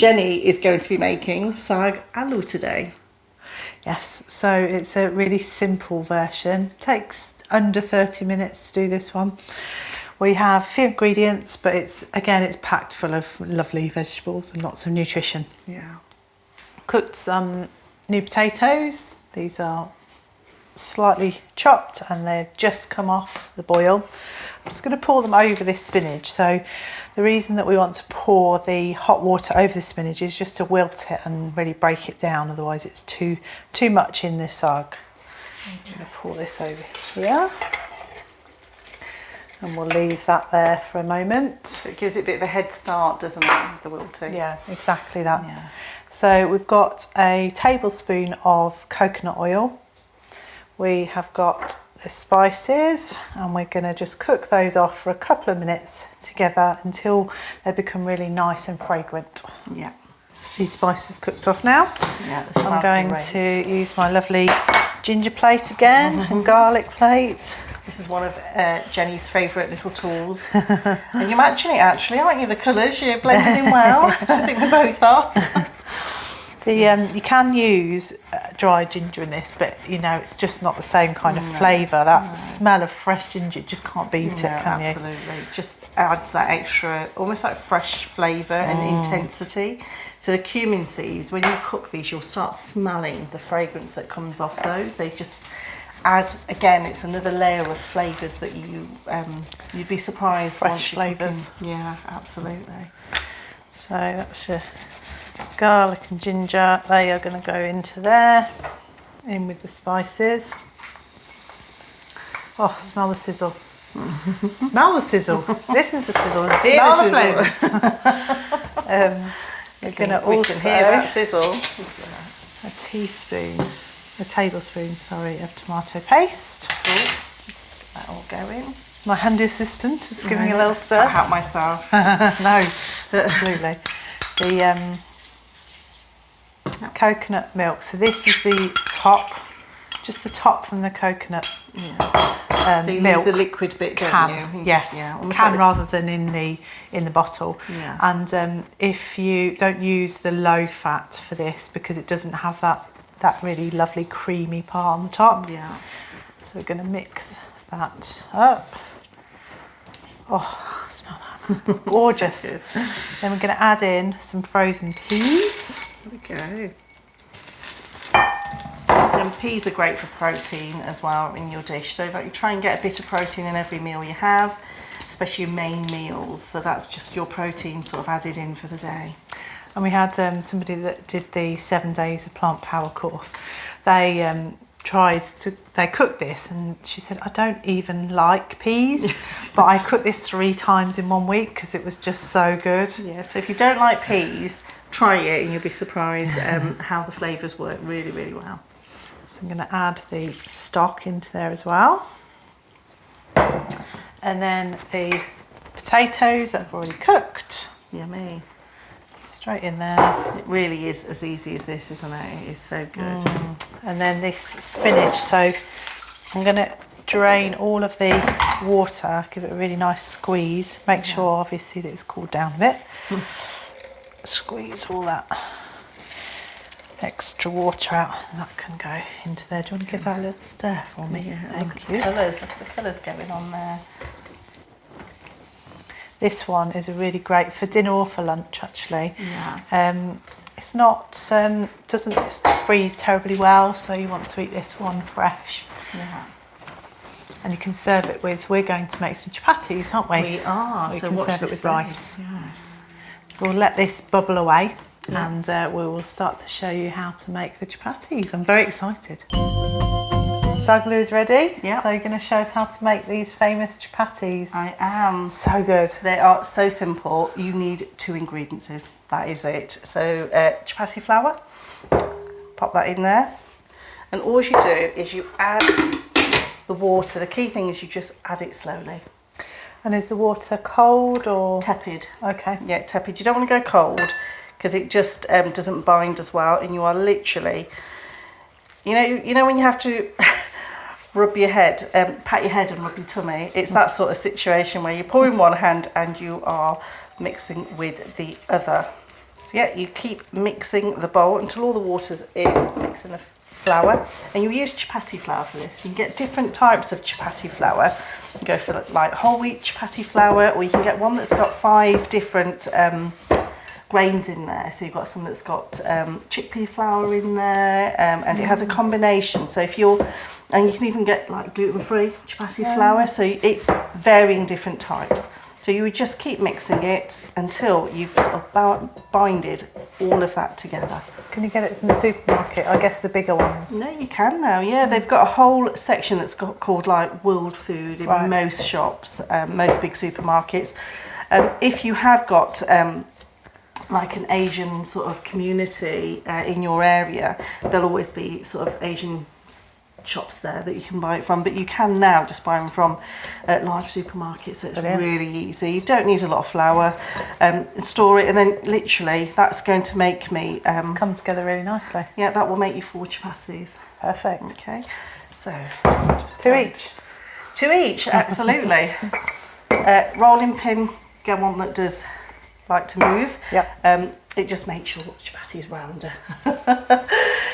Jenny is going to be making Saag Aloo today. Yes, so it's a really simple version. Takes under 30 minutes to do this one. We have a few ingredients, but it's packed full of lovely vegetables and lots of nutrition. Yeah. Cooked some new potatoes. These are slightly chopped and they've just come off the boil. I'm just going to pour them over this spinach. So the reason that we want to pour the hot water over the spinach is just to wilt it and really break it down, otherwise it's too much in the saag. I'm going to pour this over here and we'll leave that there for a moment. So it gives it a bit of a head start, doesn't it, the wilting? Yeah, exactly that. Yeah. So we've got a tablespoon of coconut oil. We have got the spices and we're going to just cook those off for a couple of minutes together until they become really nice and fragrant. Yeah. These spices have cooked off now. Yeah, I'm going to use my lovely ginger plate again and garlic plate. This is one of Jenny's favourite little tools. And you're matching it actually, aren't you? The colours, you're blending in well. I think we both are. You can use dried ginger in this, but you know it's just not the same kind of flavour. That smell of fresh ginger, you just can't beat it, can you? Absolutely. Just adds that extra, almost like fresh flavour and intensity. So the cumin seeds, when you cook these, you'll start smelling the fragrance that comes off those. They just add, again, it's another layer of flavours that you'd be surprised. Fresh flavours. Yeah, absolutely. So that's your garlic and ginger. They are going to go into there, in with the spices. Oh, smell the sizzle. Smell the sizzle. Listen to the sizzle and smell the flavours. We're going to also hear that sizzle. A tablespoon, sorry, of tomato paste. That all going. My handy assistant is giving a little stir. I'll help myself. No, absolutely. The coconut milk. So this is the top, just the top from the coconut So you milk. leave the liquid bit, don't you? Yes, Can rather than in the bottle. Yeah. And if you don't use the low fat for this, because it doesn't have that really lovely creamy part on the top. Yeah. So we're going to mix that up. Oh, smell that. It's gorgeous. Then we're going to add in some frozen peas. There we go. And peas are great for protein as well in your dish. So like you try and get a bit of protein in every meal you have, especially your main meals. So that's just your protein sort of added in for the day. And we had somebody that did the 7 days of plant power course. They they cooked this and she said, I don't even like peas, but I cooked this 3 times in 1 week because it was just so good. Yeah, so if you don't like peas, try it and you'll be surprised how the flavours work really, really well. So I'm going to add the stock into there as well. And then the potatoes that I've already cooked. Yummy. Straight in there. It really is as easy as this, isn't it? It is so good. And then this spinach. So I'm going to drain all of the water, give it a really nice squeeze. Make sure, obviously, that it's cooled down a bit. Squeeze all that extra water out, and that can go into there. Do you want to give that a little stir for me? Yeah, Thank you. Look at the colours going on there. This one is a really great for dinner or for lunch, actually. Yeah. It's not doesn't freeze terribly well, so you want to eat this one fresh. Yeah. And you can serve it with. We're going to make some chapatis, aren't we? We are. We So can watch serve it this with rice. Yes. So we'll let this bubble away, Yeah. and we will start to show you how to make the chapatis. I'm very excited. Saag Aloo is ready. Yeah. So you're going to show us how to make these famous chapatis. I am. So good. They are so simple. You need 2 ingredients. That is it. So chapati flour, pop that in there. And all you do is you add the water. The key thing is you just add it slowly. And is the water cold or? Tepid. Okay. Yeah, tepid. You don't want to go cold because it just doesn't bind as well. And you are literally, you know when you have to rub your head, pat your head and rub your tummy. It's that sort of situation where you pour in one hand and you are mixing with the other. So yeah, you keep mixing the bowl until all the water's in, mixing the flour. And you use chapati flour for this. You can get different types of chapati flour. You can go for like whole wheat chapati flour, or you can get one that's got 5 different grains in there. So you've got some that's got chickpea flour in there, and it has a combination. So if you're, and you can even get like gluten-free chapati flour. So it's varying different types. So you would just keep mixing it until you've sort of binded all of that together. Can you get it from the supermarket? I guess the bigger ones. No, you can now. Yeah, they've got a whole section that's called like world food in most shops, most big supermarkets. If you have got like an Asian sort of community in your area, there'll always be sort of Asian shops there that you can buy it from, but you can now just buy them from large supermarkets, so it's really easy. You don't need a lot of flour. Store it, and then literally that's going to make me it's come together really nicely. Yeah, that will make you 4 chapatis. Perfect. Okay, so just 2 each. 2 each, absolutely. Rolling pin, get one that does like to move. Yep. It just makes your chapatis rounder.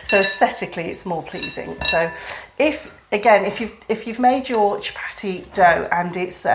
So aesthetically it's more pleasing. So if you've made your chapati dough and it's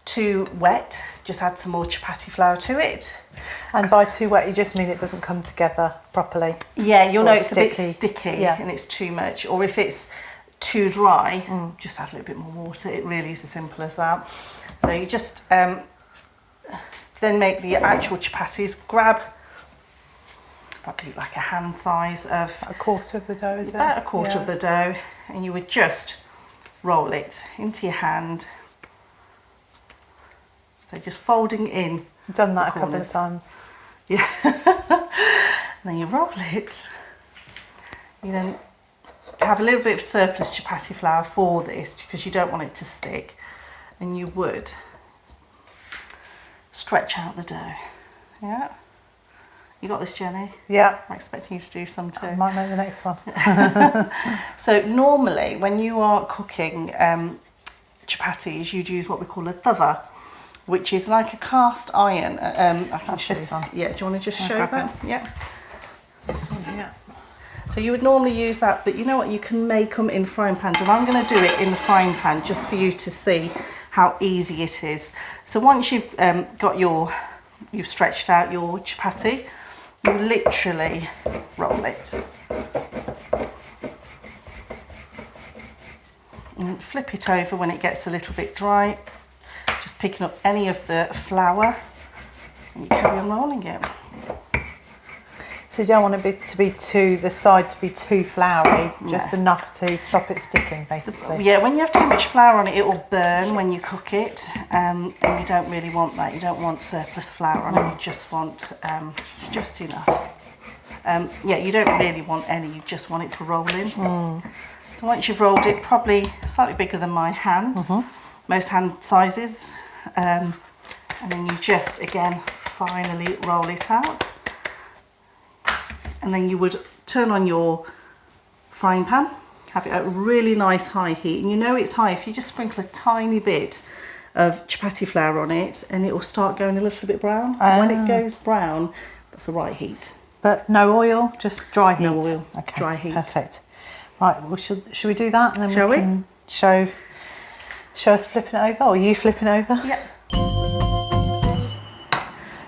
too wet, just add some more chapati flour to it. And by too wet, you just mean it doesn't come together properly? Yeah, you'll know it's sticky. a bit sticky and it's too much. Or if it's too dry, just add a little bit more water. It really is as simple as that. So you just then make the actual chapatis. Grab probably like a hand size of... A quarter of the dough, is it? About a quarter of the dough, and you would just roll it into your hand. So just folding in. I've done that a couple of times. Yeah. And then you roll it. You then have a little bit of surplus chapati flour for this because you don't want it to stick, and you would stretch out the dough. Yeah. You got this, Jenny? Yeah. I'm expecting you to do some too. I might make the next one. So normally when you are cooking chapatis, you'd use what we call a tawa, which is like a cast iron. I can show this one. Yeah, do you want to just show that? Yeah. This one, yeah. So you would normally use that, but you know what? You can make them in frying pans, and I'm going to do it in the frying pan just for you to see how easy it is. So once you've you've stretched out your chapati, you literally roll it and flip it over when it gets a little bit dry, just picking up any of the flour, and you carry on rolling it. So you don't want it to be the side to be too floury, just enough to stop it sticking, basically. Yeah, when you have too much flour on it, it will burn when you cook it, and you don't really want that. You don't want surplus flour on it, you just want just enough. Yeah, you don't really want any, you just want it for rolling. So once you've rolled it, probably slightly bigger than my hand, most hand sizes, and then you just, again, finally roll it out. And then you would turn on your frying pan, have it at a really nice high heat. And you know it's high if you just sprinkle a tiny bit of chapati flour on it, and it will start going a little bit brown. And when it goes brown, that's the right heat. But no oil, just dry heat? No oil, okay, dry heat. Perfect. Right, well, should we do that? And then Shall we can show us flipping it over, or you flipping it over? Yeah.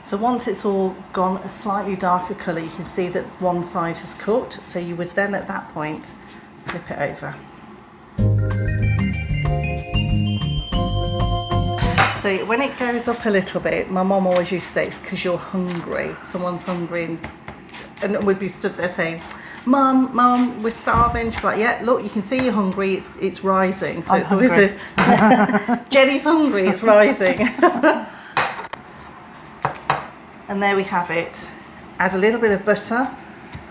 So once it's all gone a slightly darker colour, you can see that one side has cooked. So you would then at that point flip it over. So when it goes up a little bit, my mum always used to say it's because you're hungry. Someone's hungry and we'd be stood there saying, Mum, we're starving. She's like, yeah, look, you can see you're hungry, it's rising. So it's always Jenny's hungry, it's rising. And there we have it. Add a little bit of butter.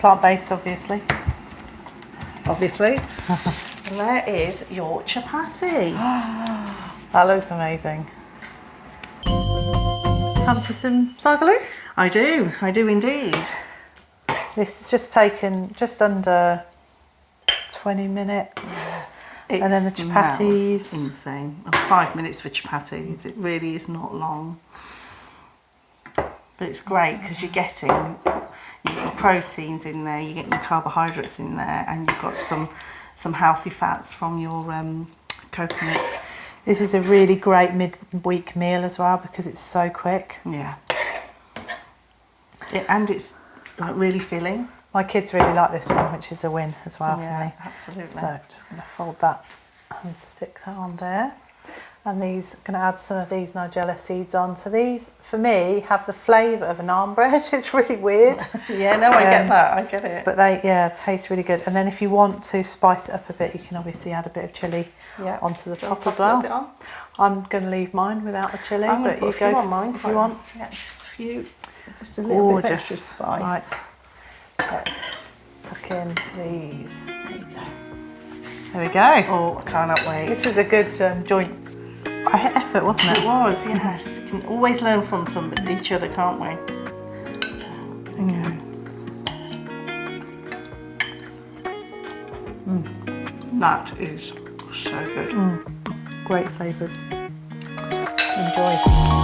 Plant-based, obviously. Obviously. And there is your chapati. That looks amazing. Fancy some saag aloo? I do indeed. This has just taken just under 20 minutes. And then the chapatis. Insane. 5 minutes for chapatis. It really is not long. but it's great because you're getting your proteins in there, you're getting your carbohydrates in there, and you've got some healthy fats from your coconut. This is a really great mid-week meal as well because it's so quick. Yeah. And it's like really filling. My kids really like this one, which is a win as well for me. Absolutely. So I'm just going to fold that and stick that on there. And these, going to add some of these nigella seeds on. So these, for me, have the flavour of a naan bread. It's really weird. Yeah, no, I get that. I get it. But they, taste really good. And then if you want to spice it up a bit, you can obviously add a bit of chilli onto the top as well. I'm going to leave mine without the chilli, but you go for mine if you want. Yeah, just a few, just a little bit of extra Gorgeous. spice. Right, let's tuck in these. There you go. There we go. Oh, I cannot wait. This was a good joint effort, wasn't it? It was, yes. We can always learn from each other, can't we? That is so good. Great flavours. Enjoy.